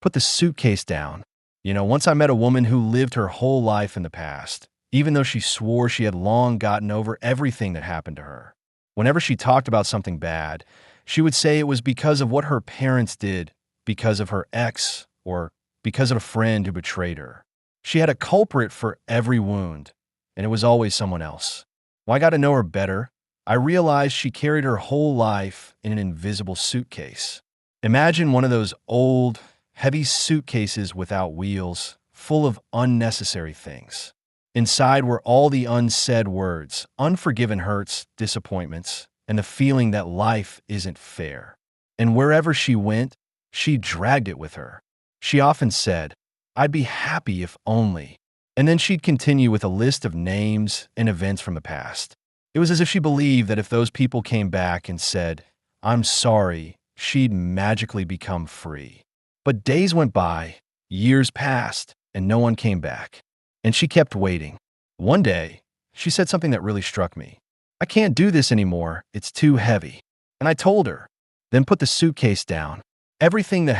Put the suitcase down. Once I met a woman who lived her whole life in the past, even though she swore she had long gotten over everything that happened to her. Whenever she talked about something bad, she would say it was because of what her parents did, because of her ex, or because of a friend who betrayed her. She had a culprit for every wound, and it was always someone else. When I got to know her better, I realized she carried her whole life in an invisible suitcase. Imagine one of those old, heavy suitcases without wheels, full of unnecessary things. Inside were all the unsaid words, unforgiven hurts, disappointments, and the feeling that life isn't fair. And wherever she went, she dragged it with her. She often said, "I'd be happy if only." And then she'd continue with a list of names and events from the past. It was as if she believed that if those people came back and said, "I'm sorry," she'd magically become free. But days went by, years passed, and no one came back. And she kept waiting. One day, she said something that really struck me. "I can't do this anymore. It's too heavy." And I told her, "Then put the suitcase down. Everything that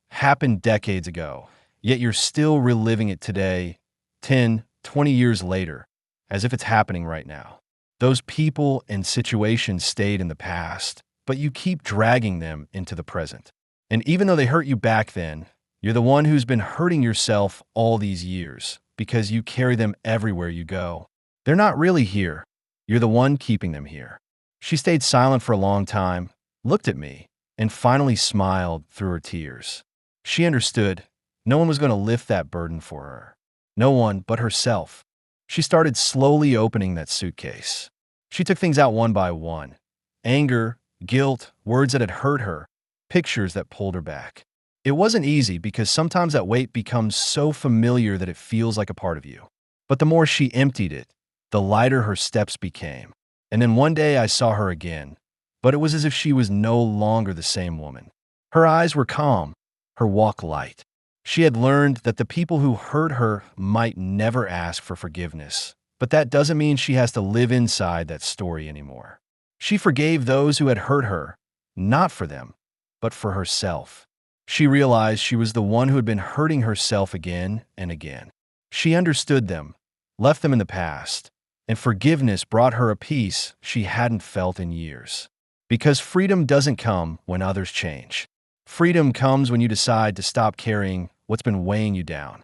happened decades ago, yet you're still reliving it today, 10, 20 years later, as if it's happening right now. Those people and situations stayed in the past, but you keep dragging them into the present. And even though they hurt you back then, you're the one who's been hurting yourself all these years because you carry them everywhere you go. They're not really here. You're the one keeping them here." She stayed silent for a long time, looked at me, and finally smiled through her tears. She understood. No one was going to lift that burden for her. No one but herself. She started slowly opening that suitcase. She took things out one by one. Anger, guilt, words that had hurt her, pictures that pulled her back. It wasn't easy because sometimes that weight becomes so familiar that it feels like a part of you. But the more she emptied it, the lighter her steps became. And then one day I saw her again, but it was as if she was no longer the same woman. Her eyes were calm, her walk light. She had learned that the people who hurt her might never ask for forgiveness, but that doesn't mean she has to live inside that story anymore. She forgave those who had hurt her, not for them, but for herself. She realized she was the one who had been hurting herself again and again. She understood them, left them in the past, and forgiveness brought her a peace she hadn't felt in years. Because freedom doesn't come when others change. Freedom comes when you decide to stop carrying what's been weighing you down.